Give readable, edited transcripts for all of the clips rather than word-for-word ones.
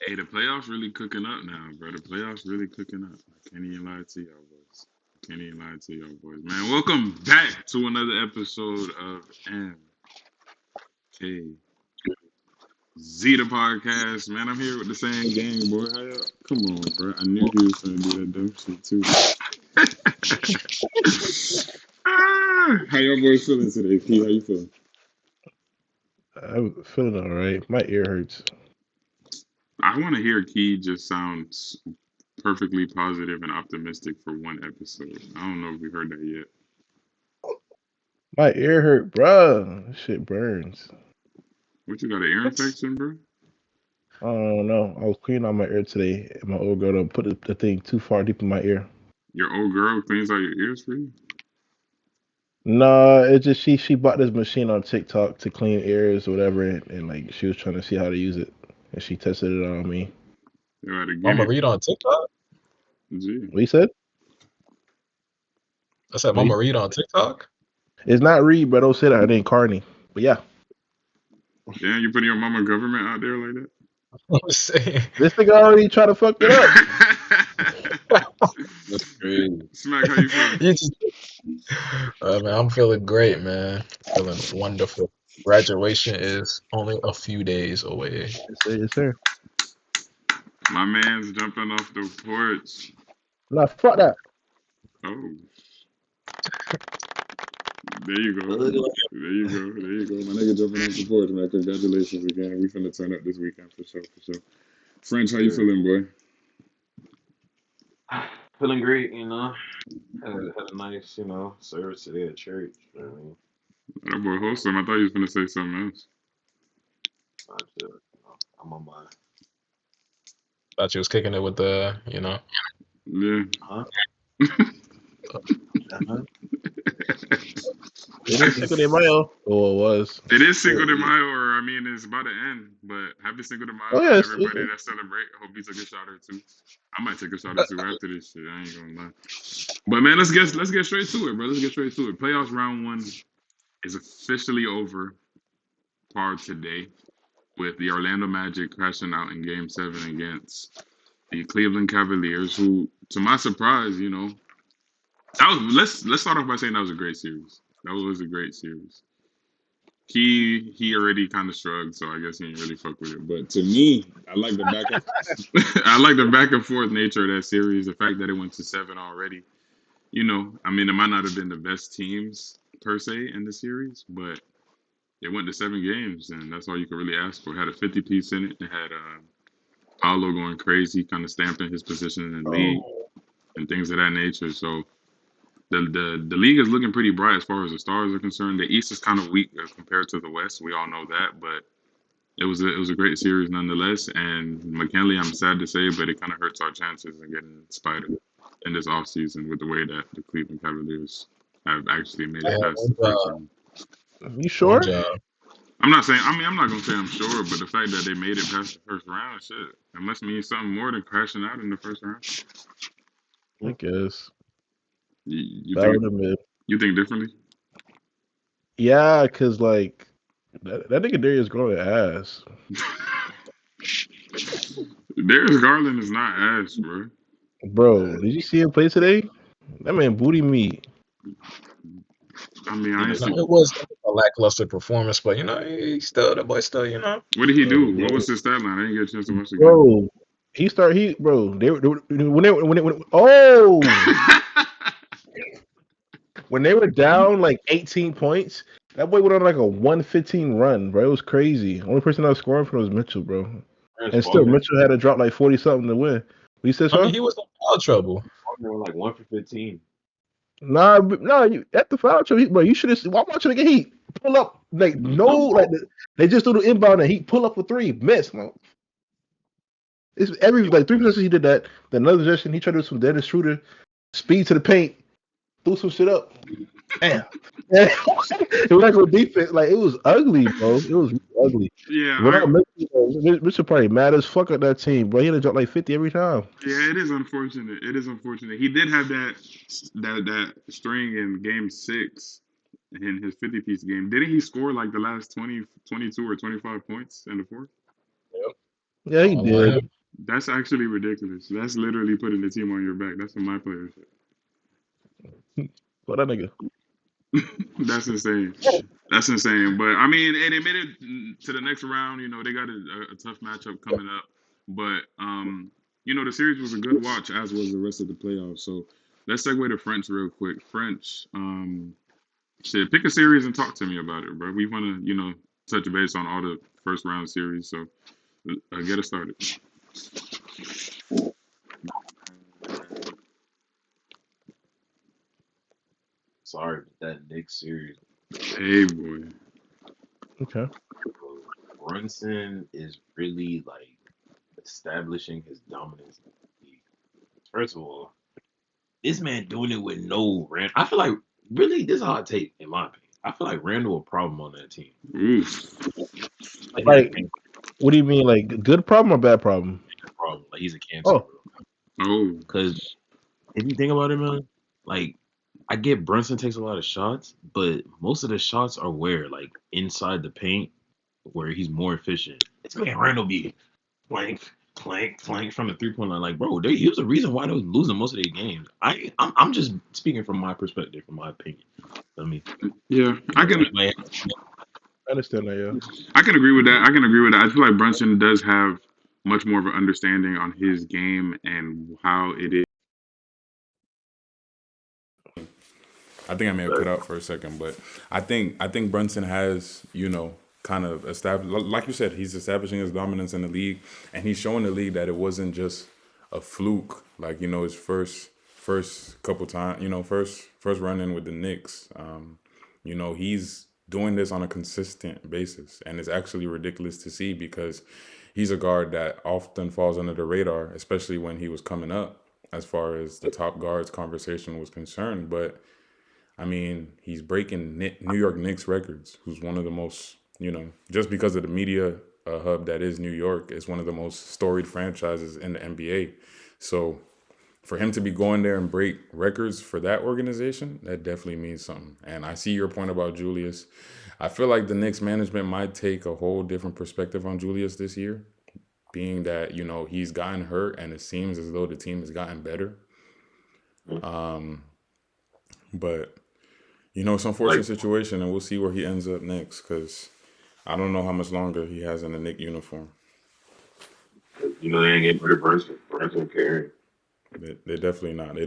Hey, the playoffs really cooking up now, bro. The playoffs really cooking up. I can't even lie to y'all boys. Can't even lie to y'all boys, man. Welcome back to another episode of MKZ The Podcast, man. I'm here with the same gang, boy. How y'all? Come on, bro. I knew he was gonna do that dumb shit too. How y'all boys feeling today? P, how you feeling? I'm feeling all right. My ear hurts. I want to hear Key just sound perfectly positive and optimistic for one episode. I don't know if we heard that yet. My ear hurt, bruh. This shit burns. What, you got an ear infection, bro? I don't know. I was cleaning out my ear today, and my old girl done put the thing too far deep in my ear. Your old girl cleans out your ears for you? Nah, it's just she bought this machine on TikTok to clean ears or whatever, and like she was trying to see how to use it, and she tested it on me. You had to get Mama it. Read on TikTok? Gee. What you said? I said What you- Mama Read on TikTok? It's not Reed, but don't say that. It ain't Carney. But yeah, Damn, you putting your mama government out there like that? I'm saying. this nigga already tried to fuck it up. That's crazy. Smack, how you feeling? You just, man, I'm feeling great, man. Feeling wonderful. Graduation is only a few days away. Yes, sir. My man's jumping off the porch. Nah, fuck that. Oh, there you go. There you go. There you go. My nigga jumping off the porch, man. Congratulations again. We finna turn up this weekend for sure, for sure. French, how you feeling, boy? Feeling great, Had a nice, service today at church. That boy wholesome. I thought you was gonna say something else. I just, I'm on my, Thought you was kicking it with the, Yeah. huh? It is Cinco de Mayo. Oh, it was. It is Cinco de Mayo, or I mean, it's about to end. But happy Cinco de Mayo Oh to yeah, everybody that celebrate. I hope you took a shot or two. I might take a shot or two after this shit. I ain't gonna lie. But man, let's get straight to it, bro. Let's get straight to it. Playoffs round one is officially over. Par today, with the Orlando Magic crashing out in Game 7 against the Cleveland Cavaliers, who, to my surprise, that was let's start off by saying that was a great series. That was a great series. He already kind of shrugged, so I guess he didn't really fuck with it. But to me, I like the back and I like the back and forth nature of that series. The fact that it went to 7 already. I mean, it might not have been the best teams per se in the series, but it went to 7 games, and that's all you could really ask for. It had a 50-piece in it. It had Paolo going crazy, kind of stamping his position in the league and things of that nature. So the league is looking pretty bright as far as the stars are concerned. The East is kind of weak compared to the West. We all know that, but it was a great series nonetheless. And McKinley, I'm sad to say, but it kind of hurts our chances of getting Spider in this offseason with the way that the Cleveland Cavaliers have actually made it past the first round. You sure? I'm not saying. I mean, I'm not gonna say I'm sure, but the fact that they made it past the first round, shit, it must mean something more than crashing out in the first round. I guess. You That think would have been. you think differently? Yeah, cause like that nigga Darius growing ass. Darius Garland is not ass, bro. Bro, did you see him play today? That man booty meat. I mean, I ain't see. It was a lackluster performance, but the boy still, What did he do? What was his stat line? I didn't get a chance to watch the game. Bro, bro. They when they were down like 18 points, that boy went on like a 115 run, bro. It was crazy. Only person that was scoring for was Mitchell, bro. And still, Mitchell had to drop like 40 something to win. What you said, Sean? he was in foul trouble. Like 1 for 15. Nah, you at the foul trouble, bro. You should have. Why watching the Heat pull up like they just do the inbound and Heat pull up for 3, miss. Man. It's every like 3 possessions he did that. Then another possession he tried to do some Dennis Schroeder speed to the paint, threw some shit up. Damn. It was like a defense. Like it was ugly, bro. It was ugly. Yeah, Mitchell probably mad as fuck at that team, bro. He had to drop like 50 every time. yeah. It is unfortunate. He did have that string in Game 6 in his 50-piece game. Didn't he score like the last 20, 22, or 25 points in the fourth? Yeah, he did. That's actually ridiculous. That's literally putting the team on your back. That's what my players. What that nigga? That's insane. That's insane. But I mean, and they made it to the next round. You know, they got a tough matchup coming up. But you know, the series was a good watch, as was the rest of the playoffs. So let's segue to French real quick. French, shit, pick a series and talk to me about it, bro. We want to, you know, touch base on all the first round series. So get us started. Sorry, but that Knicks series, Hey, boy. Okay. Brunson is really like establishing his dominance in the league. First of all, this man doing it with no Rand. I feel like really this is a hot take in my opinion. I feel like Randall a problem on that team. Oof. Like, what do you mean? Like, good problem or bad problem? He's a problem. Like he's a cancer. Oh. Oh. Because if you think about it, man, like I get Brunson takes a lot of shots, but most of the shots are where like inside the paint, where he's more efficient. It's man Randall be plank from the 3-point line. Like, bro, here's the reason why they was losing most of their games. I'm just speaking from my perspective, from my opinion. I mean, yeah, I can. I understand that. Yeah, I can agree with that. I feel like Brunson does have much more of an understanding on his game and how it is. I think I may have cut out for a second, but I think Brunson has, you know, kind of established, like you said, he's establishing his dominance in the league, and he's showing the league that it wasn't just a fluke. Like, you know, his first couple times, you know, first run in with the Knicks. You know, he's doing this on a consistent basis, and it's actually ridiculous to see because he's a guard that often falls under the radar, especially when he was coming up as far as the top guards conversation was concerned. But I mean, he's breaking New York Knicks records, who's one of the most, you know, just because of the media hub that is New York, is one of the most storied franchises in the NBA. So for him to be going there and break records for that organization, that definitely means something. And I see your point about Julius. I feel like the Knicks management might take a whole different perspective on Julius this year, being that, you know, he's gotten hurt and it seems as though the team has gotten better. But you know, it's an unfortunate situation, and we'll see where he ends up next, because I don't know how much longer he has in the Knicks uniform. You know, they ain't getting rid of Brunson carry. They're definitely not.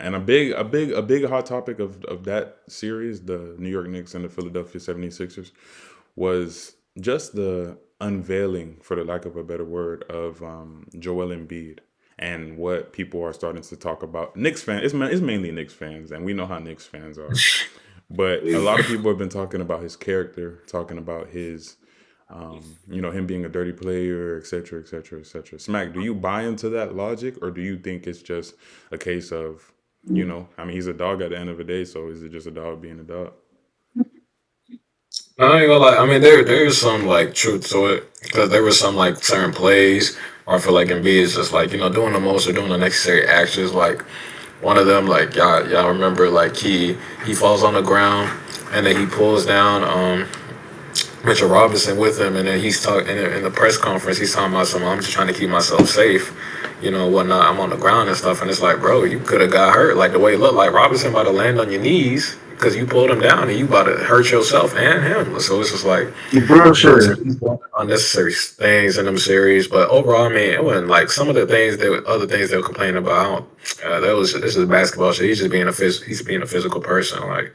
And a big hot topic of that series, the New York Knicks and the Philadelphia 76ers, was just the unveiling, for the lack of a better word, of Joel Embiid. And what people are starting to talk about. Knicks fans, it's mainly Knicks fans, and we know how Knicks fans are. But a lot of people have been talking about his character, talking about his, you know, him being a dirty player, et cetera, et cetera, et cetera. Smack, do you buy into that logic, or do you think it's just a case of, you know, I mean, he's a dog at the end of the day, so is it just a dog being a dog? I ain't gonna lie. I mean, there's some like truth to it because there was some like certain plays where I feel like Embiid is just like, you know, doing the most or doing the necessary actions. Like one of them, like y'all remember, like he falls on the ground and then he pulls down Mitchell Robinson with him, and then he's talking in the press conference. He's talking about something. I'm just trying to keep myself safe, you know, whatnot. I'm on the ground and stuff, and it's like, bro, you could have got hurt. Like the way it looked, like Robinson about to land on your knees because you pulled him down, and you about to hurt yourself and him. So it's just like unnecessary things in them series. But overall, I mean, it wasn't like some of the things other things they were complaining about. This is basketball shit. He's just being he's being a physical person. Like,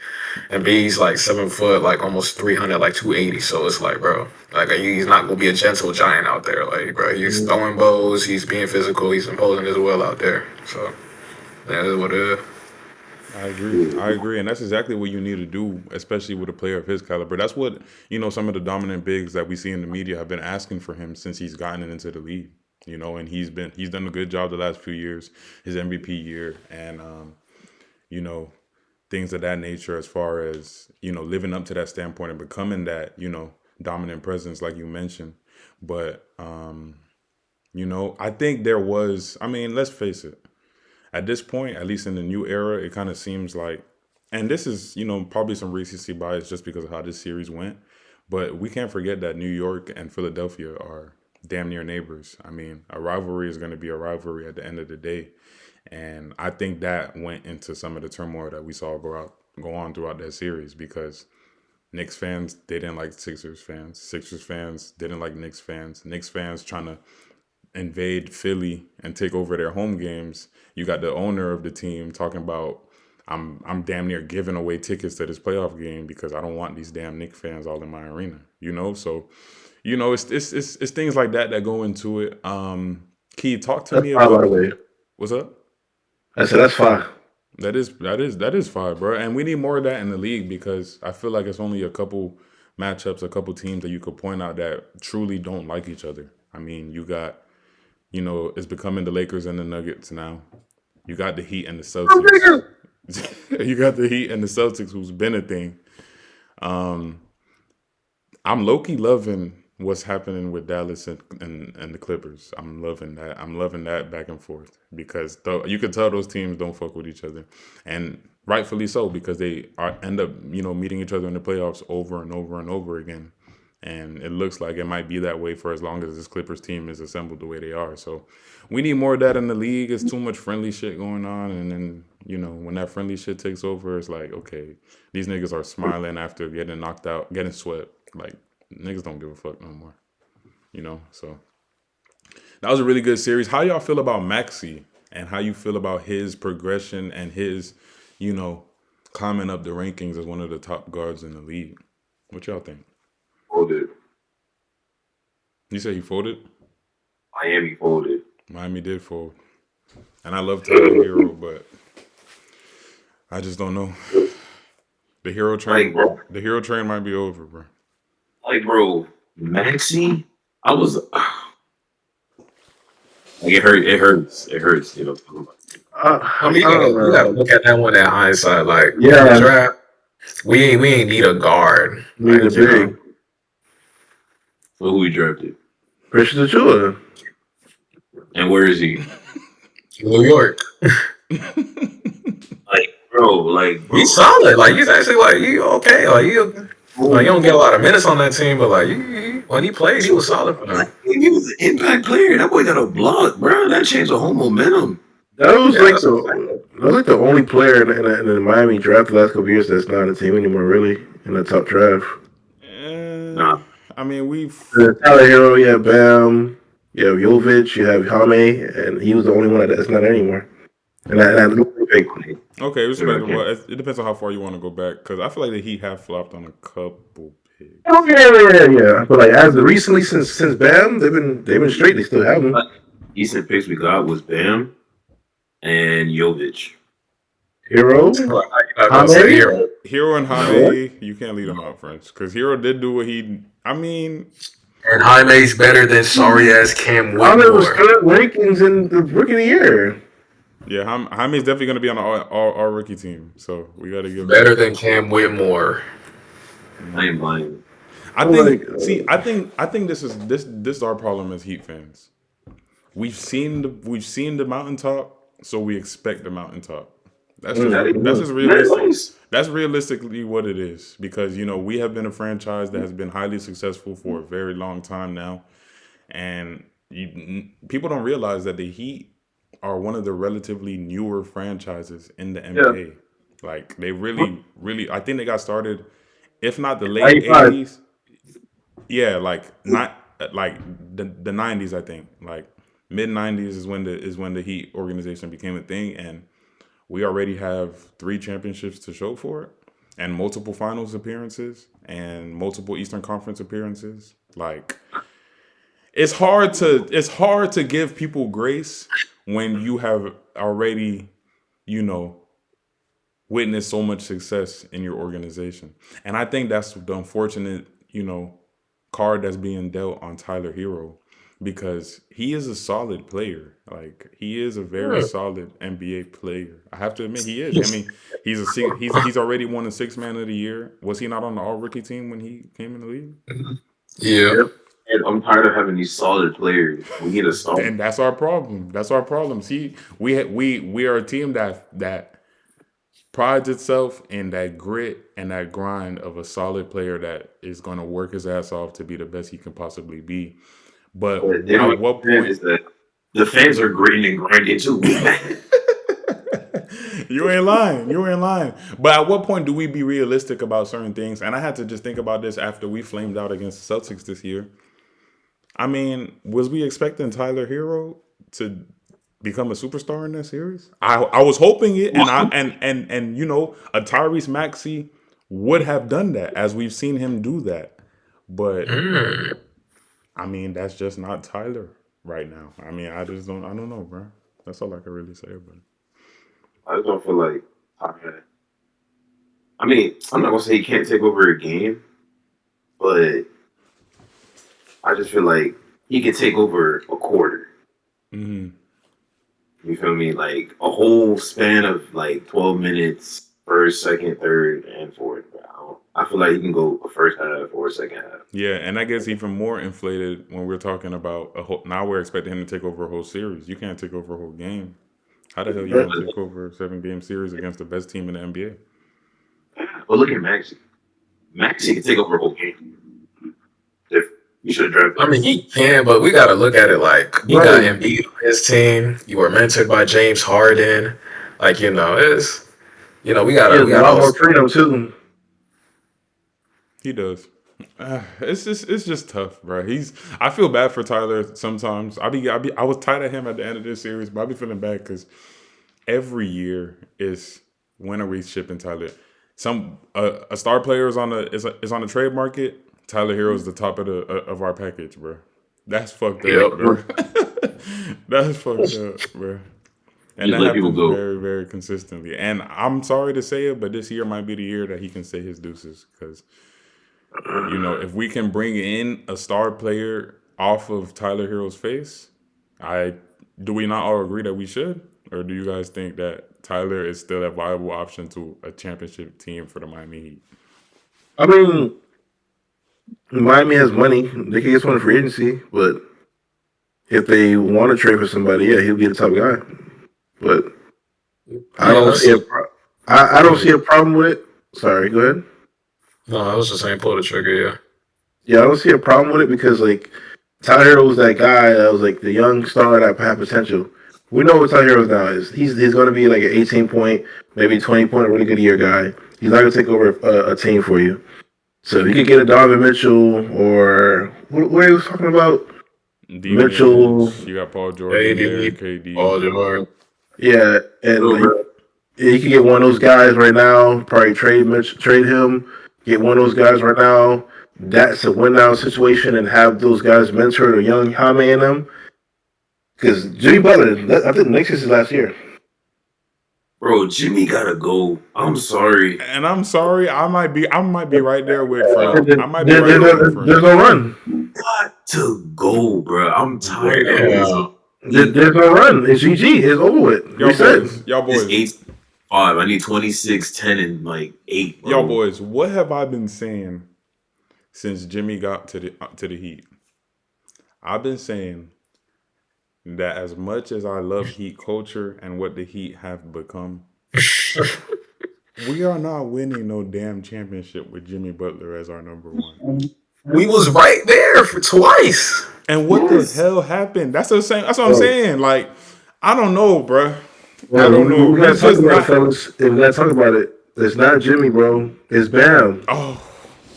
and B's like 7 foot, like almost 300, like 280. So it's like, bro, like he's not gonna be a gentle giant out there. Like, bro, he's throwing bows. He's being physical. He's imposing his will out there. So that is what it is. I agree, and that's exactly what you need to do, especially with a player of his caliber. That's what, you know, some of the dominant bigs that we see in the media have been asking for him since he's gotten into the league. You know, and he's done a good job the last few years, his MVP year, and you know, things of that nature, as far as, you know, living up to that standpoint and becoming that, you know, dominant presence like you mentioned. But you know, I think there was, I mean, let's face it. At this point, at least in the new era, it kind of seems like, and this is, you know, probably some recency bias just because of how this series went, but we can't forget that New York and Philadelphia are damn near neighbors. I mean, a rivalry is going to be a rivalry at the end of the day. And I think that went into some of the turmoil that we saw go on throughout that series because Knicks fans, they didn't like Sixers fans. Sixers fans didn't like Knicks fans. Knicks fans trying to invade Philly and take over their home games. You got the owner of the team talking about I'm damn near giving away tickets to this playoff game because I don't want these damn Knicks fans all in my arena. So it's things like that that go into it. Key, talk to That's me fine, by about the way. what's up. I said that's fine. That is fire, bro. And we need more of that in the league because I feel like it's only a couple matchups, a couple teams that you could point out that truly don't like each other. I mean, you got, it's becoming the Lakers and the Nuggets now. You got the Heat and the Celtics. You got the Heat and the Celtics, who's been a thing. Um, I'm low-key loving what's happening with Dallas and the Clippers. I'm loving that. I'm loving that back and forth because you can tell those teams don't fuck with each other, and rightfully so because they end up meeting each other in the playoffs over and over and over again. And it looks like it might be that way for as long as this Clippers team is assembled the way they are. So we need more of that in the league. It's too much friendly shit going on, and then when that friendly shit takes over, it's like okay, these niggas are smiling after getting knocked out, getting swept. Like niggas don't give a fuck no more. So that was a really good series. How y'all feel about Maxey and how you feel about his progression and his, climbing up the rankings as one of the top guards in the league? What y'all think? Folded. You say he folded? Miami folded. Miami did fold. And I love Tyler Hero, but I just don't know. The hero train might be over, bro. Like, bro, Maxey, I was like, it hurts. I mean, you gotta look at that one in hindsight. Like, Yeah. draft, we ain't need a guard. Need a Like, you know, big. So who we drafted? Christian Achua. And where is he? New York. Bro, He's solid. Like, he's actually like you okay. Like you don't get a lot of minutes on that team, but like when he played, he was solid for them. he was an impact player. That boy got a block, bro. That changed the whole momentum. That was like the only player in the Miami draft the last couple years that's not on the team anymore, really, in the top draft. Nah. I mean, we've Tyler Hero, you have Bam, you have Jovic, you have Jaime, and he was the only one that's not anymore. And that's big. okay. Respectable. It depends on how far you want to go back because I feel like the Heat have flopped on a couple picks. Oh yeah. But like as of recently, since Bam, they've been straight. They still have them. Decent picks we got was Bam and Jovic. Hero, Hero and Jaime, you can't leave them out, French, because Hero did do what he. I mean, and Jaime's better than sorry ass Cam Jaime was Whitmore. good rankings in the rookie of the year. yeah, Jaime's definitely going to be on our rookie team, so we got to give Better than Cam Whitmore. I ain't lying. I think this is our problem as Heat fans. We've seen the mountaintop, so we expect the mountaintop. That's just realistic. That's realistically what it is because we have been a franchise that has been highly successful for a very long time now, and people don't realize that the Heat are one of the relatively newer franchises in the NBA. Like they really, I think they got started, if not the late 80s. Yeah, like not like the 90s. I think like mid 90s is when the Heat organization became a thing, and we already have 3 championships to show for it, and multiple finals appearances, and multiple Eastern Conference appearances. Like, it's hard to give people grace when you have already, witnessed so much success in your organization. And I think that's the unfortunate, card that's being dealt on Tyler Hero. Because he is a solid player. Like he is a very solid NBA player. I have to admit he is. I mean, he's already won a 6th Man of the Year. Was he not on the All Rookie team when he came in the league? Yeah. And I'm tired of having these solid players. We need a solid. And that's our problem. See, we are a team that prides itself in that grit and that grind of a solid player that is going to work his ass off to be the best he can possibly be. But But they don't at what understand point? is that the fans are gritting and grinding too. You ain't lying. You ain't lying. But at what point do we be realistic about certain things? And I had to just think about this after we flamed out against the Celtics this year. I mean, was we expecting Tyler Hero to become a superstar in that series? I was hoping it, and you know, a Tyrese Maxey would have done that, as we've seen him do that. But I mean, that's just not Tyler right now. I mean, I don't know, bro. That's all I can really say about it. I just don't feel like. I mean, I'm not gonna say he can't take over a game, but I just feel like he can take over a quarter. Hmm. You feel me? Like a whole span of like 12 minutes, first, second, third, and fourth. I feel like he can go a first half or a second half. Yeah, and that gets even more inflated when we're talking about a whole. Now we're expecting him to take over a whole series. You can't take over a whole game. How the hell you gonna take over a 7-game series against the best team in the NBA? But look at Maxey. Maxey can take over a whole game. If you should have drafted. I him. mean, he he can, but we gotta look at it like he got Embiid on his team. You were mentored by James Harden. Like, you know, it's we He has gotta a lot more freedom too. He does. It's just tough, bro. I feel bad for Tyler sometimes. I was tight at him at the end of this series, but I be feeling bad because every year is when are we shipping Tyler? A star player is on the trade market. Tyler Hero is the top of our package, bro. That's fucked up, bro. That's fucked up, bro. And that happens very, very consistently. And I'm sorry to say it, but this year might be the year that he can say his deuces. Because, you know, if we can bring in a star player off of Tyler Hero's face, do we not all agree that we should? Or do you guys think that Tyler is still a viable option to a championship team for the Miami Heat? I mean, Miami has money. They can get someone free agency, but if they want to trade for somebody, yeah, he'll be the top guy. But I don't see I don't see a problem with it. Sorry, go ahead. No, I was just saying pull the trigger, yeah. Yeah, I don't see a problem with it because like Tyler Hero was that guy that was like the young star that had potential. We know what Tyler Hero now is. He's going to be like an 18-point, maybe 20-point, really good year guy. He's not going to take over a team for you. So if you could get a Donovan Mitchell or what he was talking about, Mitchell. You got Paul George, KD, Paul George. Yeah, and like, you can get one of those guys right now. Probably trade him. Get one of those guys right now. That's a win-now situation, and have those guys mentor a young Jaime in them. Because Jimmy Butler, I think next is his last year. Bro, Jimmy gotta go. I'm sorry. And I'm sorry. I might be right there with Frank. There's no run. Got to go, bro. I'm tired of this. There's no run. It's GG. It's over with. Y'all boys. It's 8-5. I need 26, 10, and like 8. Bro. Y'all boys, what have I been saying since Jimmy got to the Heat? I've been saying that as much as I love Heat culture and what the Heat have become, we are not winning no damn championship with Jimmy Butler as our number one. We was right there for twice. And what the hell happened? That's what I'm saying. Like, I don't know, bro. I don't know. We gotta talk about it, fellas. If we gotta talk about it, it's not Jimmy, bro. It's Bam. Oh,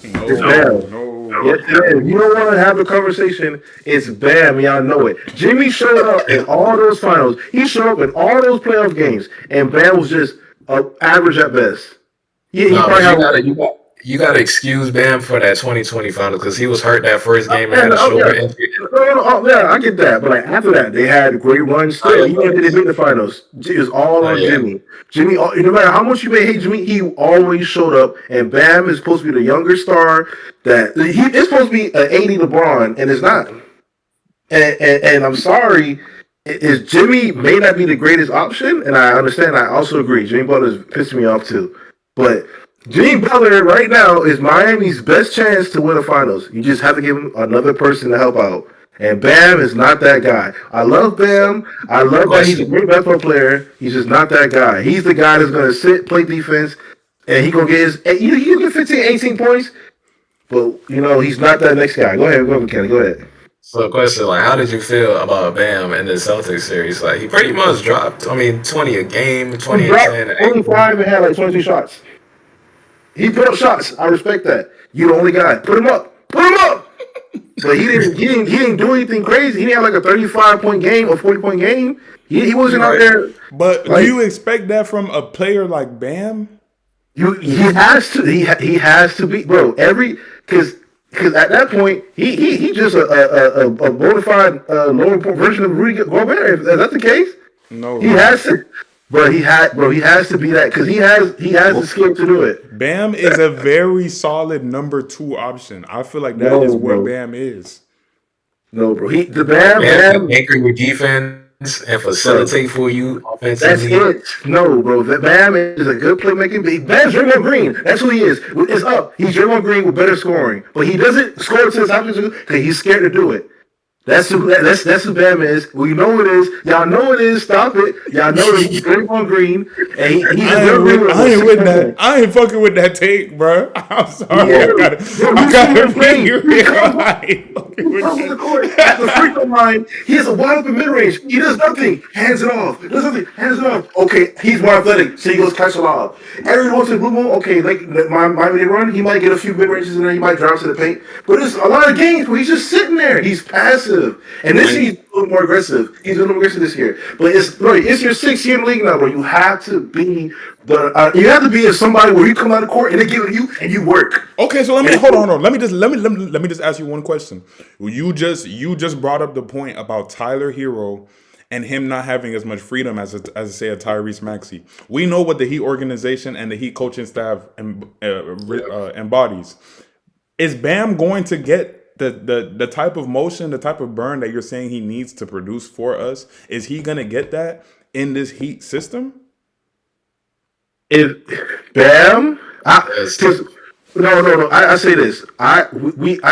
no, it's Bam. No. Yes, you don't want to have a conversation. It's Bam. Y'all know it. Jimmy showed up in all those finals. He showed up in all those playoff games, and Bam was just average at best. You gotta excuse Bam for that 2020 final because he was hurt that first game and had a shoulder injury. Yeah, I get that. But like after that, they had a great run still. Even if they didn't make the finals, it was all on Jimmy. Jimmy, no matter how much you may hate Jimmy, he always showed up. And Bam is supposed to be the younger star. It's supposed to be an 80 LeBron, and it's not. And I'm sorry. Is Jimmy may not be the greatest option, and I understand. I also agree. Jimmy Butler's pissing me off too, but Jimmy Butler right now is Miami's best chance to win the finals. You just have to give him another person to help out. And Bam is not that guy. I love Bam. I love that he's a great basketball player. He's just not that guy. He's the guy that's going to sit, play defense, and he's going to get he can get 15, 18 points. But, he's not that next guy. Go ahead, Kenny. Go ahead. So, question, like, how did you feel about Bam in the Celtics series? Like, he pretty much dropped. I mean, 20 a game, He 20 and dropped 10. 25 and had like 22 shots. He put up shots. I respect that. You the only guy. Put him up. Put him up. But he didn't do anything crazy. He didn't have like a 35-point game or 40-point game. He wasn't out there. But Like, do you expect that from a player like Bam? he has to. He has to be, bro. Because at that point he just a bona fide lower version of Rudy Gobert. If that's the case, No. he has to. He has to be that because he has the skill to do it. Bam is a very solid number 2 option. I feel like that is what Bam is. No, bro. Bam Bam. can anchor your defense and facilitate for you That's offensively. it. No, bro. Bam is a good playmaking. Bam's Draymond Green. That's who he is. It's up. He's Draymond Green with better scoring, but he doesn't score to his options because he's scared to do it. That's who Bam is. We know it is. Y'all know it is. Stop it. Y'all know that he's Draymond Green, and he's I ain't with that. I ain't fucking with that take, bro. I'm sorry. Yeah. I gotta be real. He comes the court at the free throw line. He has a wide open mid range. He does nothing. Hands it off. Does nothing. Hands it off. Okay, he's more athletic, so he goes catch a lob. Every once in a blue moon, okay, like Miami run, he might get a few mid ranges in there. He might drive to the paint. But there's a lot of games where he's just sitting there. He's passive. And this year he's a little more aggressive. He's a little more aggressive this year. But it's your 6th year in the league now, bro. You have to be somebody where you come out of the court and they give it to you and you work. Okay, so let me hold on. Let me just ask you one question. You just brought up the point about Tyler Hero and him not having as much freedom as say a Tyrese Maxey. We know what the Heat organization and the Heat coaching staff embodies. Is Bam going to get the type of motion, the type of burn that you're saying he needs to produce for us? Is he gonna get that in this Heat system? If Bam, no. I say this. I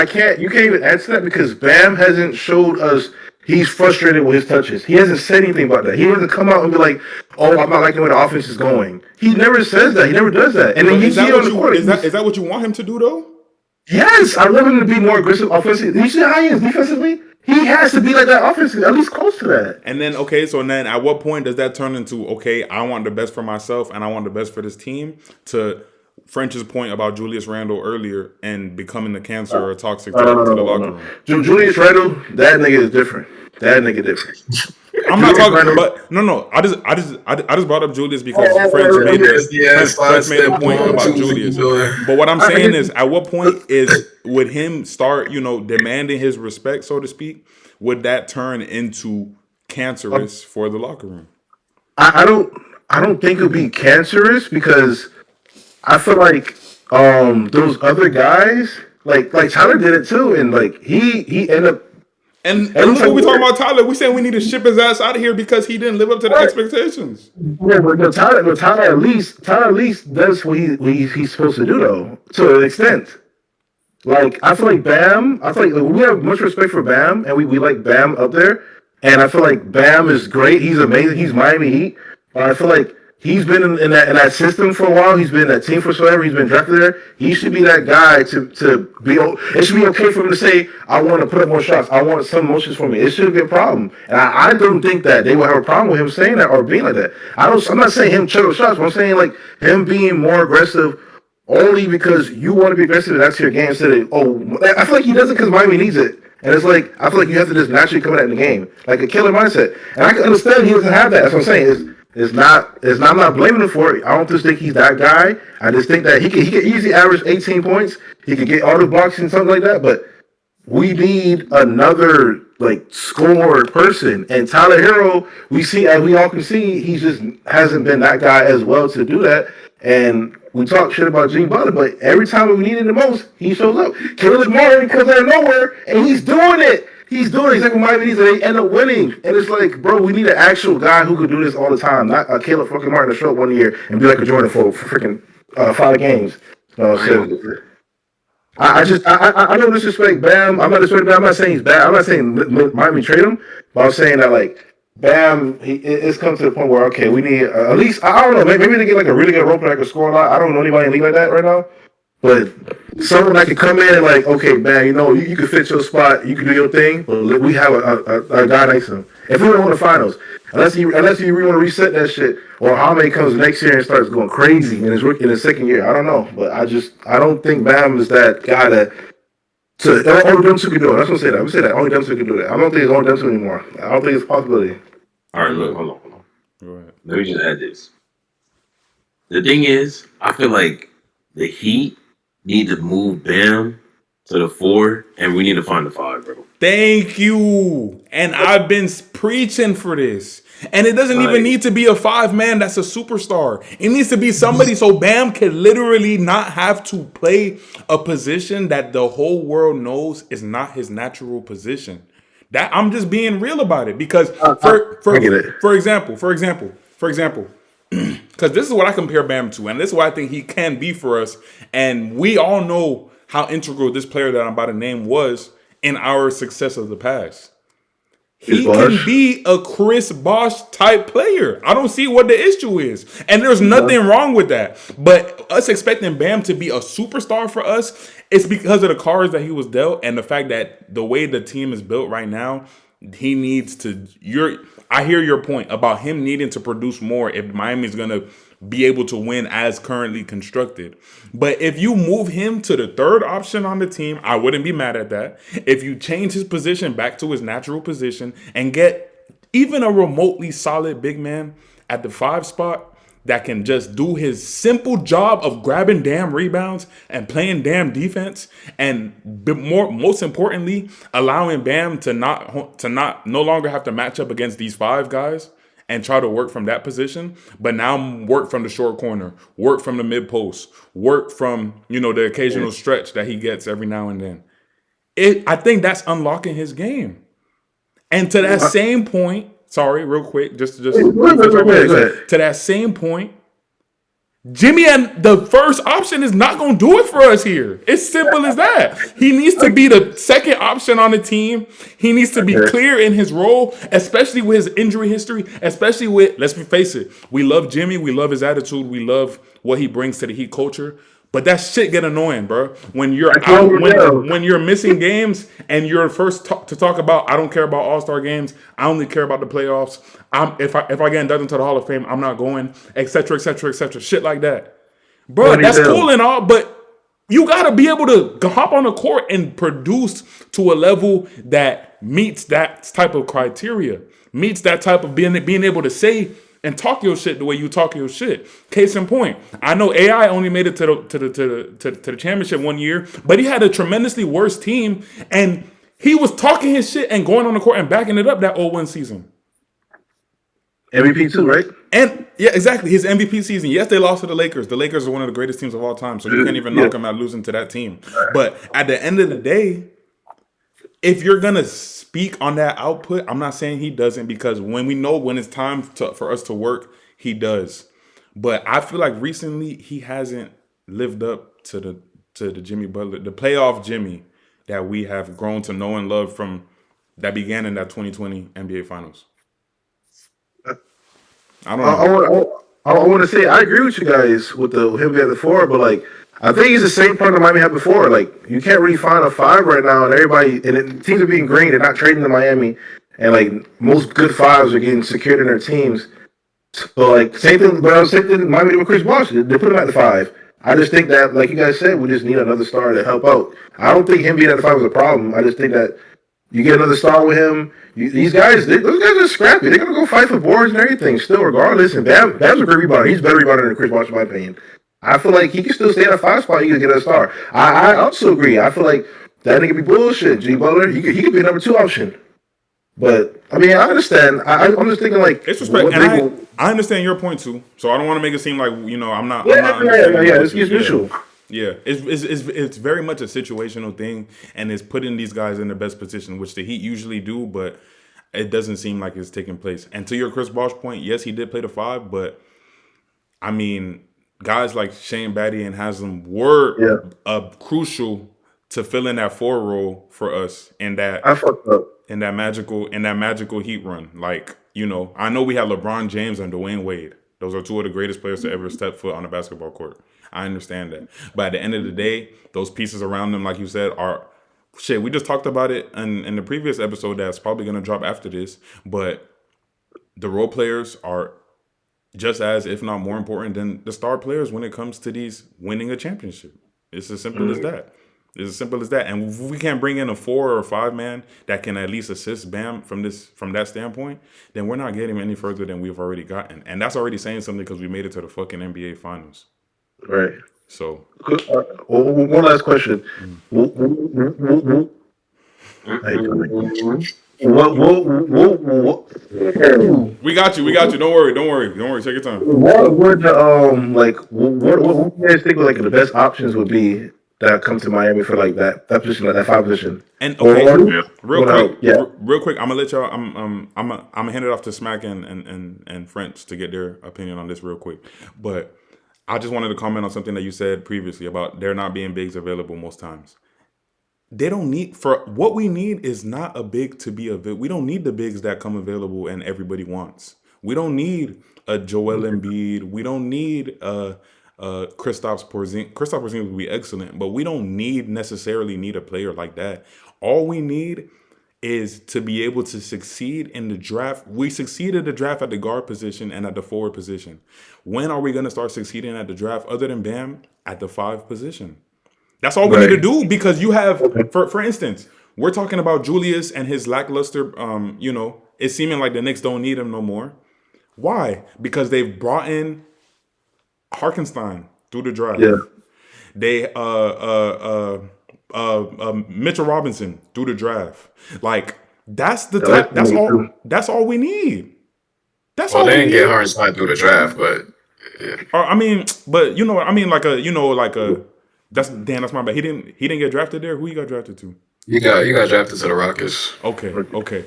can't. You can't even answer that because Bam hasn't showed us he's frustrated with his touches. He hasn't said anything about that. He doesn't come out and be like, "Oh, I'm not liking where the offense is going." He never says that. He never does that. And then you see it on the court. Is that what you want him to do though? Yes, I want him to be more aggressive offensively. You see how he is defensively? He has to be like that offensively, at least close to that. And then, then at what point does that turn into, okay, I want the best for myself and I want the best for this team, to French's point about Julius Randle earlier and becoming the cancer or toxic to the locker room? Julius Randle, that nigga is different. That nigga different. I'm not talking, but no. I just brought up Julius because French made a point about Julius. But what I'm saying is, at what point would him start, demanding his respect, so to speak? Would that turn into cancerous for the locker room? I don't think it would be cancerous because I feel like those other guys, like Tyler did it too, and like he ended up. And when we talking about Tyler, we saying we need to ship his ass out of here because he didn't live up to the expectations. Yeah, but Tyler at least does what he's supposed to do though, to an extent. Like I feel like Bam, we have much respect for Bam, and we like Bam up there. And I feel like Bam is great. He's amazing. He's Miami Heat. I feel like he's been in that system for a while. He's been in that team for so ever. He's been drafted there. He should be that guy to be. It should be okay for him to say, "I want to put up more shots. I want some motions for me." It shouldn't be a problem. And I don't think that they will have a problem with him saying that or being like that. I'm not saying him chuck shots, but I'm saying like him being more aggressive only because you want to be aggressive. That's your game. Instead of I feel like he does it because Miami needs it. And it's like, I feel like you have to just naturally come at in the game. Like a killer mindset. And I can understand he doesn't have that. That's what I'm saying. I'm not blaming him for it. I don't just think he's that guy. I just think that he could easily average 18 points. He could get all the blocks and something like that. But we need another score person. And Tyler Hero, as we all can see, he just hasn't been that guy as well to do that. And we talk shit about Gene Butler, but every time we need it the most, he shows up. Caleb Martin comes out of nowhere, and he's doing it. He's doing exactly what Miami needs, and they end up winning. And it's like, bro, we need an actual guy who could do this all the time, not a Caleb fucking Martin to show up 1 year and be like a Jordan for freaking 5 games. I don't disrespect Bam. I'm not disrespecting Bam. I'm not saying he's bad. I'm not saying Miami trade him, but I'm saying that Bam, it's come to the point where we need at least I don't know, maybe they get a really good role player that can score a lot. I don't know anybody in the league like that right now, But someone that can come in and like, okay, man, you can fit your spot, you can do your thing, but we have a guy next to him. If we don't win the finals, unless you really want to reset that shit, or Hame comes next year and starts going crazy in his second year, I don't know. But I don't think Bam is that guy that. So only them two can do it. I was gonna say that. I'm gonna say that only them two can do that. I don't think it's only them two anymore. I don't think it's a possibility. All right, look, hold on. Go ahead. Let me just add this. The thing is, I feel like the Heat need to move Bam to the 4, and we need to find the 5, bro. Thank you. And I've been preaching for this. And it doesn't even need to be a 5-man that's a superstar. It needs to be somebody so Bam can literally not have to play a position that the whole world knows is not his natural position. That I'm just being real about it. Because for example, because this is what I compare Bam to, and this is what I think he can be for us. And we all know how integral this player that I'm about to name was in our success of the past. He can be a Chris Bosh type player. I don't see what the issue is. And there's nothing wrong with that. But us expecting Bam to be a superstar for us, it's because of the cards that he was dealt and the fact that the way the team is built right now, he needs to. I hear your point about him needing to produce more if Miami's going to be able to win as currently constructed. But if you move him to the 3rd option on the team, I wouldn't be mad at that. If you change his position back to his natural position and get even a remotely solid big man at the 5 spot that can just do his simple job of grabbing damn rebounds and playing damn defense, and most importantly, allowing Bam to no longer have to match up against these 5 guys and try to work from that position, but now work from the short corner, work from the mid post, work from the occasional stretch that he gets every now and then. I think that's unlocking his game. And to that same point, sorry, real quick, to that same point, Jimmy and the first option is not going to do it for us here. It's simple as that. He needs to be the second option on the team. He needs to be clear in his role, especially with his injury history, especially with, let's face it, we love Jimmy. We love his attitude. We love what he brings to the Heat culture. But that shit get annoying, bro. When you're when you're missing games and you're first to talk about, I don't care about All-Star games. I only care about the playoffs. If I get inducted into the Hall of Fame, I'm not going, etc., etc., etc. Shit like that, bro. That's cool and all, but you gotta be able to hop on the court and produce to a level that meets that type of criteria, meets that type of being able to say and talk your shit the way you talk your shit. Case in point, I know AI only made it to the championship one year, but he had a tremendously worse team, and he was talking his shit and going on the court and backing it up that 0-1 season. MVP too, right? And yeah, exactly. His MVP season. Yes, they lost to the Lakers. The Lakers are one of the greatest teams of all time, so you can't even knock them out losing to that team. But at the end of the day, if you're gonna speak on that output, I'm not saying he doesn't, because when it's time for us to work, he does. But I feel like recently he hasn't lived up to the Jimmy Butler, the playoff Jimmy that we have grown to know and love from that began in that 2020 NBA Finals. I don't know. I want to say I agree with you guys with him being at the 4, but like I think he's the same part that Miami had before. Like you can't really find a 5 right now, and teams are being green. They're not trading to Miami, and like most good 5s are getting secured in their teams. So like same thing Miami did with Chris Bosh. They put him at the 5. I just think that, like you guys said, we just need another star to help out. I don't think him being at the 5 is a problem. I just think that you get another star with him. Those guys are scrappy. They're gonna go fight for boards and everything still, regardless. And Bam's a great rebounder. He's a better rebounder than Chris Bosh, in my opinion. I feel like he can still stay at a 5 spot. He can get a star. I also agree. I feel like that nigga be bullshit. G Butler, he could be a number 2 option. But I mean, I understand. I'm just thinking like it's respect, and I understand your point too. So I don't want to make it seem like I'm not. It's mutual. Yeah, it's very much a situational thing, and it's putting these guys in the best position, which the Heat usually do, but it doesn't seem like it's taking place. And to your Chris Bosh point, yes, he did play the 5, but I mean, guys like Shane Battier and Haslam were crucial to fill in that 4 role for us in that magical Heat run. Like, I know we had LeBron James and Dwayne Wade. Those are 2 of the greatest players to ever step foot on a basketball court. I understand that. But at the end of the day, those pieces around them, like you said, are shit. We just talked about it in the previous episode that's probably going to drop after this. But the role players are just as, if not more important than the star players when it comes to these winning a championship. It's as simple as that. It's as simple as that. And if we can't bring in a 4 or 5 man that can at least assist Bam from that standpoint, then we're not getting any further than we've already gotten. And that's already saying something because we made it to the fucking NBA finals. Right. So one last question. What? We got you. Don't worry. Take your time. What would the what do you guys think like the best options would be that come to Miami for like that position, like that 5 position? And okay, real quick, I'm gonna let y'all. I'm gonna hand it off to Smack and French to get their opinion on this real quick. But I just wanted to comment on something that you said previously about there not being bigs available most times. They don't need, for what we need is not a big to be available. We don't need the bigs that come available and everybody wants. We don't need a Joel Embiid. We don't need Kristaps Porzingis. Kristaps Porzingis would be excellent, but we don't necessarily need a player like that. All we need is to be able to succeed in the draft. We succeeded the draft at the guard position and at the forward position. When are we going to start succeeding at the draft other than Bam at the 5 position? That's all we need to do, because you have, for instance, we're talking about Julius and his lackluster, it's seeming like the Knicks don't need him no more. Why? Because they've brought in Harkenstein through the draft. Yeah. They Mitchell Robinson through the draft. Like that's all we need. That's all. They didn't get Hartenstein through the draft, but yeah. I mean, but you know what I mean, that's my bad. He didn't get drafted there. Who he got drafted to? You got drafted to the Rockets. Okay.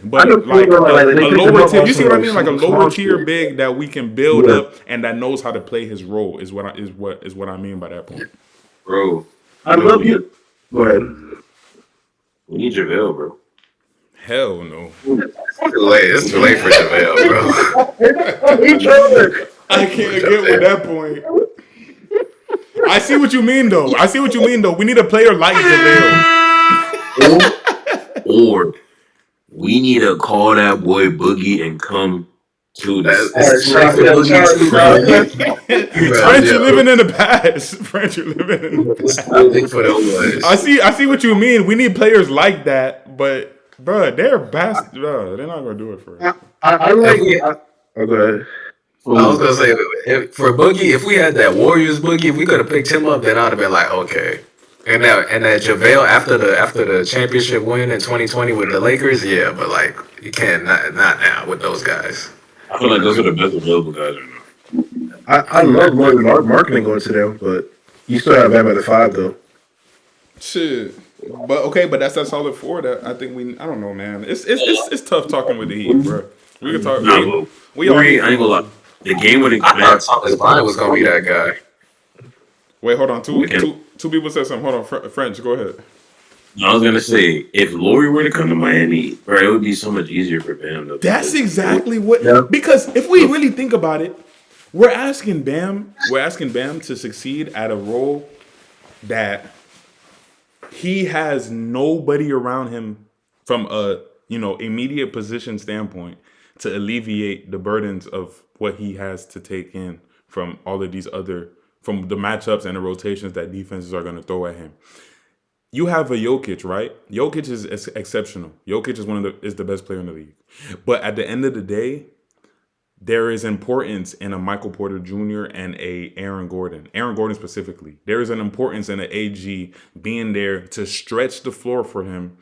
But like a lower tier, you see what I mean? Like a lower tier big that we can build up and that knows how to play his role is what I mean by that point. Bro, I love you. Go ahead. We need JaVale, bro. Hell no. It's too late for JaVale, bro. I can't get with that point. I see what you mean, though. We need a player like JaVale. Or we need to call that boy Boogie and come to this. French, you're living in the past. I see what you mean. We need players like that, but bro, they're bastards. Bro, they're not gonna do it for us. Go ahead. I was gonna say, for Boogie, if we had that Warriors Boogie, if we could have picked him up, then I'd have been like, okay. And that JaVale after the championship win in 2020 with the Lakers, yeah, but like you can't not now with those guys. I feel like those are the best available guys right now. I love marketing going to them, but you still have Bam at the 5 though. Shit. But that's that solid 4 that I think I don't know, man. It's tough talking with the Heat, bro. We can talk. I ain't gonna lie. The game winning. I thought Thomas Bryant was gonna be that guy. Wait, hold on. Two people said something. Hold on, French, go ahead. I was gonna say, if Laurie were to come to Miami, bro, it would be so much easier for Bam. That's exactly what. Because if we really think about it, we're asking Bam to succeed at a role that he has nobody around him from a immediate position standpoint to alleviate the burdens of what he has to take in from all of these from the matchups and the rotations that defenses are going to throw at him. You have a Jokic, right? Jokic is exceptional. Jokic is the best player in the league. But at the end of the day, there is importance in a Michael Porter Jr. and a Aaron Gordon. Aaron Gordon specifically. There is an importance in an AG being there to stretch the floor for him,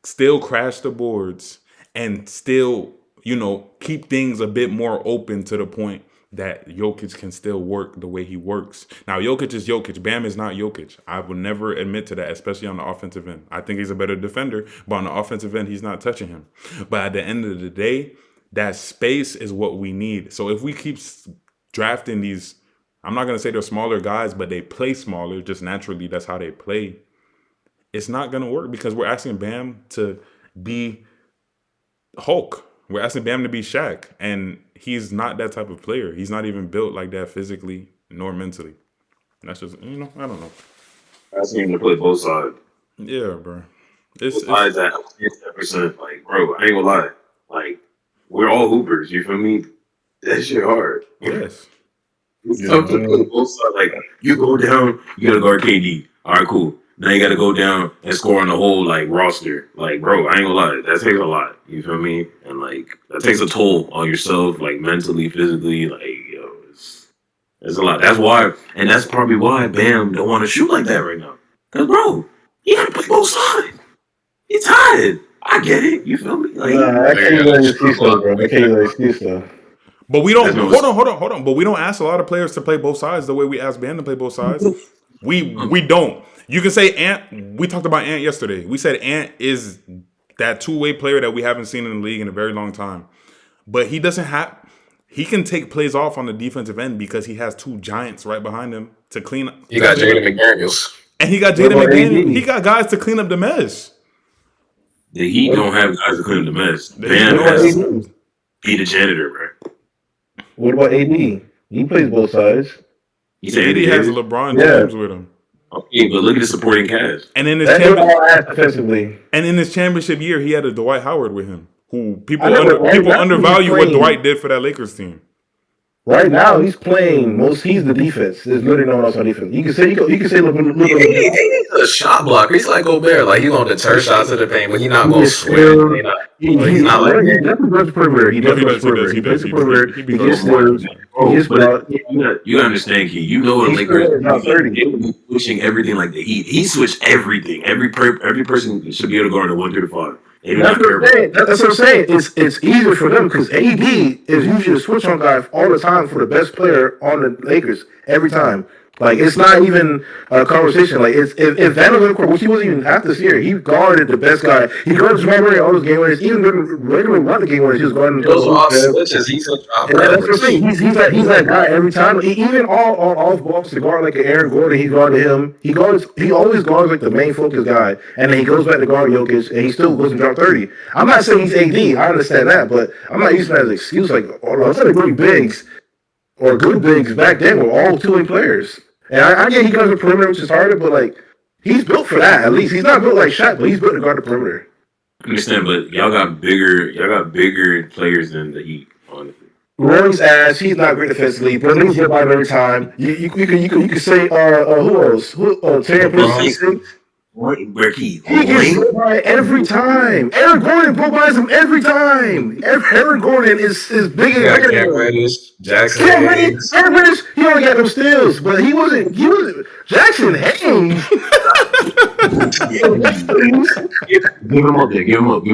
still crash the boards, and still, keep things a bit more open to the point that Jokic can still work the way he works. Now, Jokic is Jokic. Bam is not Jokic. I will never admit to that, especially on the offensive end. I think he's a better defender, but on the offensive end, he's not touching him. But at the end of the day, that space is what we need. So if we keep drafting these, I'm not going to say they're smaller guys, but they play smaller, just naturally, that's how they play. It's not going to work because we're asking Bam to be Hulk. We're asking Bam to be Shaq, and he's not that type of player. He's not even built like that physically nor mentally. That's just I don't know. I seen him to play both sides. Yeah, bro. Both sides at 10%. Like, bro, I ain't gonna lie. Like, we're all hoopers. You feel me? That shit hard. Yes. It's tough to play both sides. Like, you go down, you gotta guard KD. All right, cool. Now you gotta go down and score on the whole like roster. Like, bro, I ain't gonna lie, that takes a lot. You feel me? And like, that takes a toll on yourself, like mentally, physically. Like, yo, it's a lot. That's why, and that's probably why Bam don't want to shoot like that right now. Cause, bro, you gotta play both sides. He's tired. I get it. You feel me? Like, I can't let you excuse though, bro. I can't let you excuse though. But we don't. Hold on. But we don't ask a lot of players to play both sides the way we ask Bam to play both sides. We don't. You can say Ant. We talked about Ant yesterday. We said Ant is that two-way player that we haven't seen in the league in a very long time. But he doesn't have. He can take plays off on the defensive end because he has two giants right behind him to clean up. You got Jaden McDaniels. And he got Jaden McDaniels. He got guys to clean up the mess. The Heat don't have guys to clean up the mess. Bam has to be the janitor, bro. What about AD? He plays both sides. He has LeBron James with him. Okay, but look at the supporting cast. And in his championship year, he had a Dwight Howard with him, who people undervalue what Dwight did for that Lakers team. Right now, he's playing he's the defense. There's literally no one else on defense. You can say he's a shot blocker. He's like Gobert. Like, he's going to deter shots to the paint, but he's not going to swim. He's not like that. He does perimeter. He does perimeter. He gets you understand, Key. You know the Lakers be switching everything like the Heat. He switched everything. Every person should be able to guard a 1 through 5. That's what I'm saying. It's easier for them because AD is usually a switch on guy all the time for the best player on the Lakers every time. Like, it's not even a conversation. Like, if Van was on the court, which he wasn't even half this year, he guarded the best guy. He guarded Jamal Murray all those game winners. Even regularly run the game winners, he was guarding those off switches. He's a drop. That's what I'm saying. He's that guy every time. Even all off balls to guard like an Aaron Gordon, he guarded him. He always guards like the main focus guy, and then he goes back to guard Jokic, and he still goes and drop 30. I'm not saying he's AD. I understand that, but I'm not using that as an excuse. Like, I said, great bigs or good bigs back then were all two-way players. And I get he goes to perimeter, which is harder, but like he's built for that. At least he's not built like Shaq, but he's built to guard the perimeter. I understand, but y'all got bigger players than the Heat, honestly. Roy's ass, he's not great defensively, but he's hit by him every time. You could say who else? Terry Prince. Where Key? He gets hit by every time. Aaron Gordon broke by him every time. Aaron Gordon is bigger than Cam Reddish, Jackson Hayes. Cam Reddish, he only got them steals, but he wasn't Jackson Hayes. Give him up there. Give him up.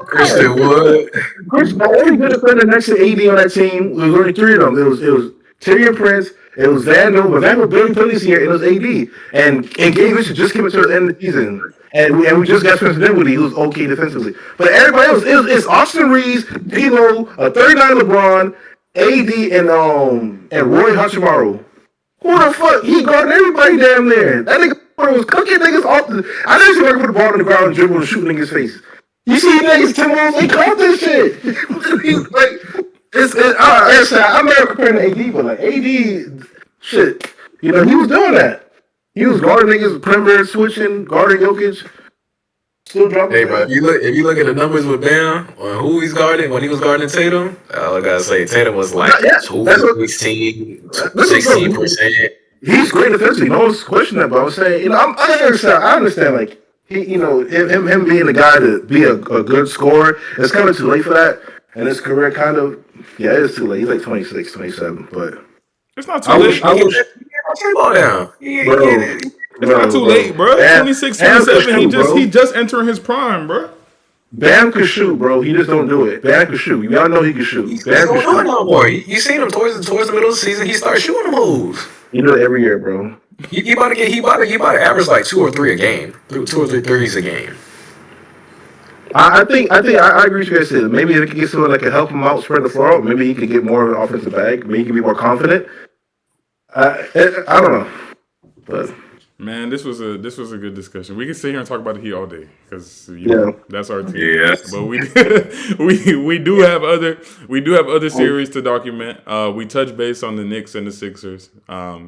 Christian Wood. The only good defender next to AD on that team was only three of them. It was Tyrion Prince, it was Vandal, but Vandal barely played this year. It was AD, and Gabe Bishop just came into the end of the season, and we just got Spencer Dinwiddie, who's okay defensively. But everybody else, it's Austin Reeves, D'Lo, 39 LeBron, AD, and Roy Hachimura. Who the fuck? He guarded everybody damn there. That nigga was cooking niggas off the. I never seen him put the ball on the ground and dribble and shoot niggas' face. You see niggas Timberwolves, they caught this shit. I'm not comparing to AD, but like AD, shit, he was doing that. He was guarding niggas, perimeter switching, guarding Jokic, still dropping. Hey, bro, if you look at the numbers with Bam on who he's guarding when he was guarding Tatum, all I gotta say, Tatum was like 16%. He's great defensively. No one's questioning that, but I was saying, I understand, like. Him being the guy to be a good scorer, it's kind of too late for that. And his career it is too late. He's like 26, 27, but it's not too late. It's not too late, bro. 26, 27. He just entering his prime, bro. Bam can shoot, bro. He just don't do it. Bam can shoot. Y'all know he can shoot. Bam can shoot no more. You seen him towards the middle of the season. He started shooting them hoes. He do it every year, bro. He about to average like 2 or 3 a game, 2 or 3 threes a game. I agree with you guys. Maybe if he could get someone that can help him out, spread the floor out, maybe he could get more of an offensive bag. Maybe he can be more confident. I don't know, but Man, this was a good discussion. We could sit here and talk about the Heat all day because Yeah. that's our team. Yes. But we do have other series to document. We touched base on the Knicks and the Sixers.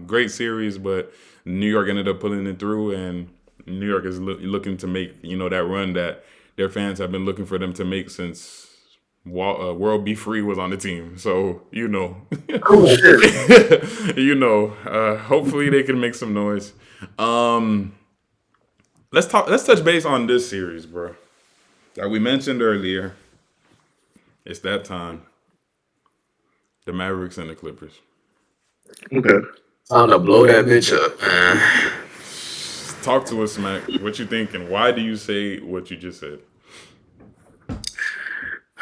Great series, but New York ended up pulling it through, and New York is looking to make that run that their fans have been looking for them to make since World Be Free was on the team. So Oh shit. hopefully they can make some noise. Let's touch base on this series, bro. Like we mentioned earlier, it's that time. The Mavericks and the Clippers. Okay. Time to blow that bitch up, man. Talk to us, Smack. What you thinking? Why do you say what you just said?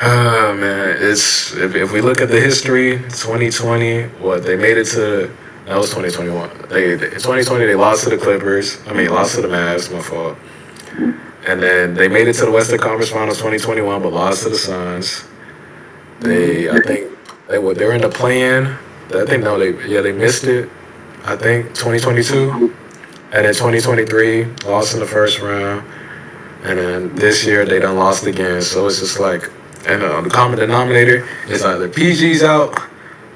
Oh man, it's if we look at the history, 2020, they made it to. That was 2021. In 2020 they lost to the Clippers. Lost to the Mavs. My fault. And then they made it to the Western Conference Finals 2021, but lost to the Suns. I think they were in the play-in. They missed it. I think 2022, and then 2023 lost in the first round, and then this year they done lost again. So it's just like, and the common denominator is either PG's out,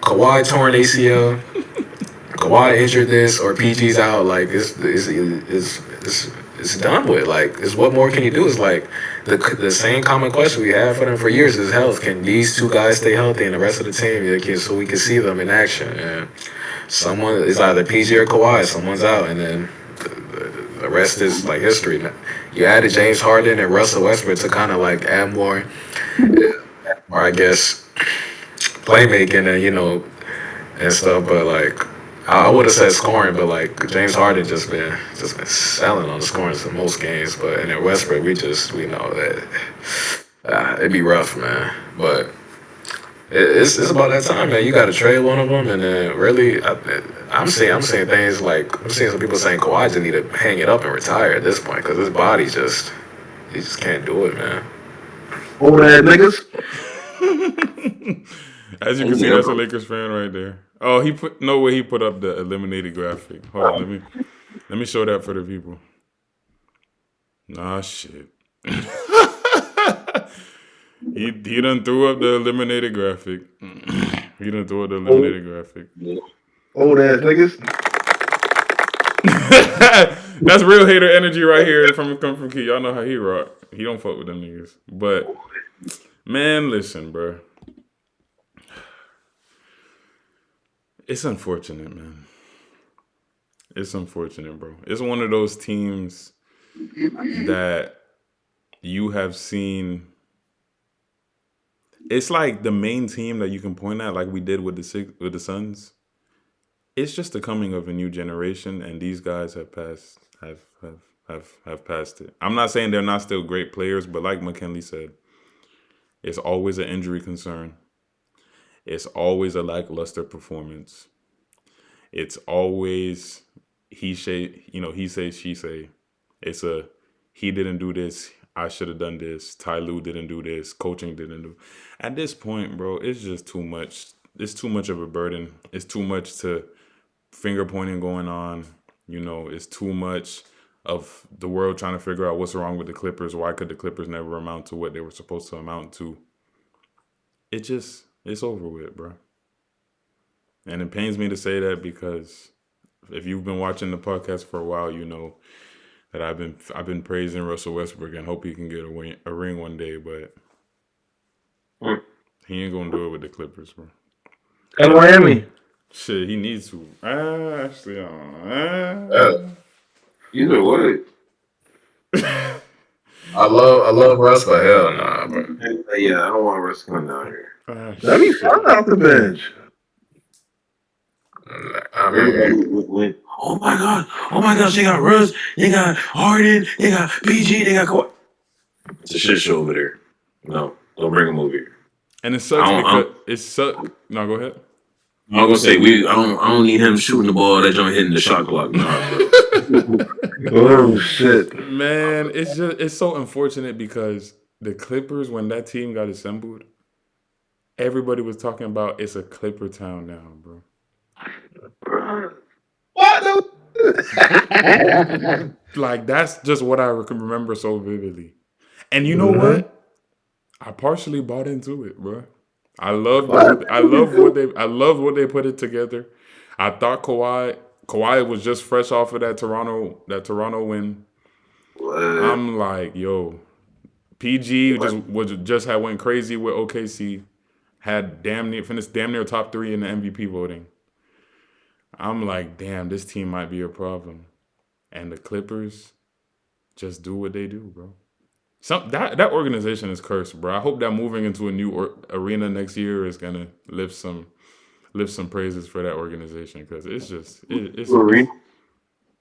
Kawhi torn ACL, Kawhi injured this, or PG's out. Like it's done with. Like, what more can you do? It's like the same common question we had for them for years is health. Can these two guys stay healthy and the rest of the team, so we can see them in action? And someone is either PG or Kawhi. Someone's out, and then the rest is like history. You added James Harden and Russell Westbrook to kind of like add more, or I guess playmaking and stuff. But like, I would have said scoring, but like James Harden just been selling on the scoring in most games. But and then Westbrook, we know that it'd be rough, man. But it's about that time, man. You got to trade one of them, and then really, I'm seeing things like I'm seeing some people saying Kawhi just need to hang it up and retire at this point because his body he just can't do it, man. Old ass niggas. As you can see, that's a Lakers fan right there. Oh, he put up the eliminated graphic. Hold on, let me show that for the people. Nah, shit. He done threw up the eliminated graphic. Old ass niggas. That's real hater energy right here from Key. Y'all know how he rock. He don't fuck with them niggas. But man, listen, bro. It's unfortunate, man. It's unfortunate, bro. It's one of those teams that you have seen. It's like the main team that you can point at, like we did with the Suns. It's just the coming of a new generation, and these guys have passed it. I'm not saying they're not still great players, but like McKinley said, it's always an injury concern. It's always a lackluster performance. It's always he say, she say. It's a he didn't do this. I should have done this. Ty Lue didn't do this. Coaching didn't do. At this point, bro, it's just too much. It's too much of a burden. It's too much to finger pointing going on. It's too much of the world trying to figure out what's wrong with the Clippers. Why could the Clippers never amount to what they were supposed to amount to? It's over with, bro. And it pains me to say that because if you've been watching the podcast for a while, you know that I've been praising Russell Westbrook and hope he can get a ring one day, but he ain't gonna do it with the Clippers, bro. And Miami. Shit, he needs to. Actually, Either way. I love Russ, but hell nah, bro. Yeah, I don't want Russ coming down here. Let me find off the bench. Oh my god, they got Russ, they got Harden, they got PG, they got Kawhi. It's a shit show over there. No, don't bring him over here. And it sucks because it sucks. No, go ahead. I'm gonna say I don't need him shooting the ball that joint hitting the shot clock. Oh shit, man! It's so unfortunate because the Clippers, when that team got assembled, everybody was talking about it's a Clipper town now, bro. What? Like that's just what I can remember so vividly. And you know what? I partially bought into it, bro. I love what they put it together. I thought Kawhi was just fresh off of that Toronto win. I'm like, yo, PG just had went crazy with OKC, had finished damn near top 3 in the MVP voting. I'm like, damn, this team might be a problem. And the Clippers just do what they do, bro. That organization is cursed, bro. I hope that moving into a new arena next year is gonna lift some praises for that organization because it's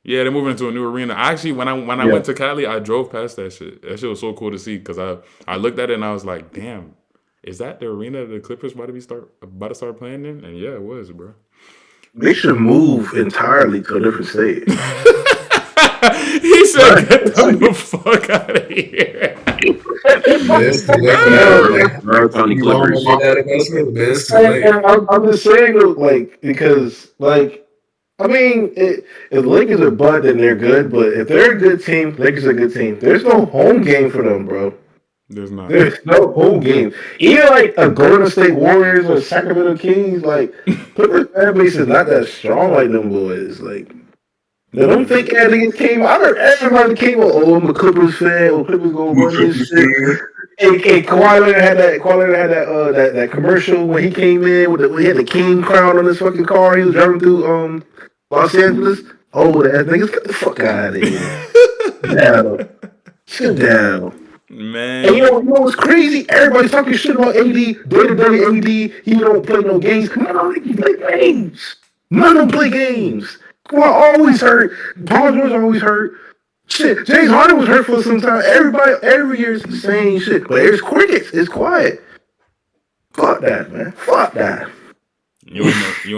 yeah, they're moving into a new arena. Actually, when I went to Cali, I drove past that shit. That shit was so cool to see because I looked at it and I was like, damn, is that the arena the Clippers about to start playing in? And yeah, it was, bro. They should move entirely to a different state. He said, "Get the fuck out of here." I'm just saying, like, because, like, I mean, if the Lakers are bad, then they're good. But if they're a good team, Lakers are a good team. There's no home game for them, bro. There's not. There's no home game. Even like a Golden State Warriors or Sacramento Kings, like Clippers fan base is not that strong like them boys. Like, they don't think anything came. I heard everybody came. Oh, I'm a Clippers fan. Oh, Clippers gonna run this shit. And Kawhi Leonard had that commercial when he came in with he had the king crown on his fucking car. He was driving through Los Angeles. Oh, that niggas, get the fuck out of here. Down. Sit down. Man. And you know what's crazy? Everybody's talking shit about AD, day-to-day AD. He don't play no games. None of them play games. None of them play games. Kawhi always hurt. Paul George always hurt. Shit, James Harden was hurt for some time. Every year is the same shit. But it's crickets. It's quiet. Fuck that, man. Fuck that. You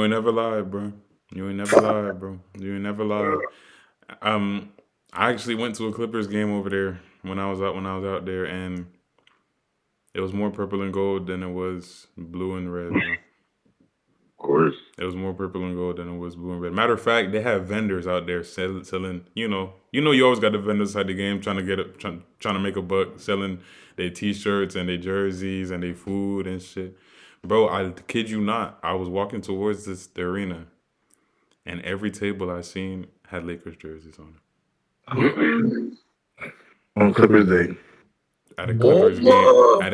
ain't never lied, bro. You ain't never lied, bro. You ain't never lied. I actually went to a Clippers game over there when I was out there, and it was more purple and gold than it was blue and red. Bro. Of course. It was more purple and gold than it was blue and red. Matter of fact, they have vendors out there selling. You always got the vendors at the game trying to make a buck, selling their T-shirts and their jerseys and their food and shit. Bro, I kid you not. I was walking towards the arena, and every table I seen had Lakers jerseys on it. On Clippers Day. At a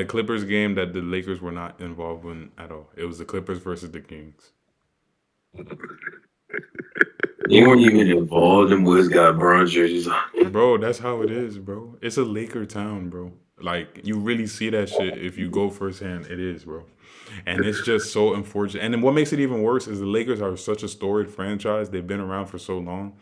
Clippers game that the Lakers were not involved in at all. It was the Clippers versus the Kings. They weren't even involved. Them boys got bronze jerseys on. Bro, that's how it is, bro. It's a Laker town, bro. Like, you really see that shit if you go firsthand. It is, bro. And it's just so unfortunate. And then what makes it even worse is the Lakers are such a storied franchise. They've been around for so long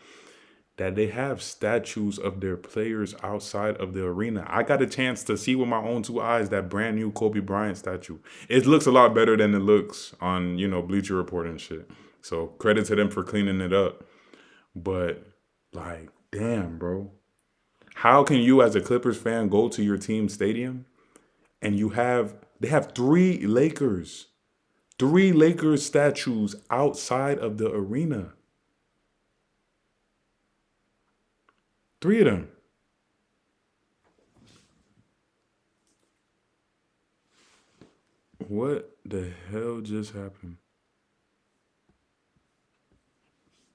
that they have statues of their players outside of the arena. I got a chance to see with my own 2 eyes that brand new Kobe Bryant statue. It looks a lot better than it looks on, Bleacher Report and shit. So credit to them for cleaning it up. But, like, damn, bro. How can you as a Clippers fan go to your team's stadium and they have 3 Lakers statues outside of the arena? 3 of them. What the hell just happened?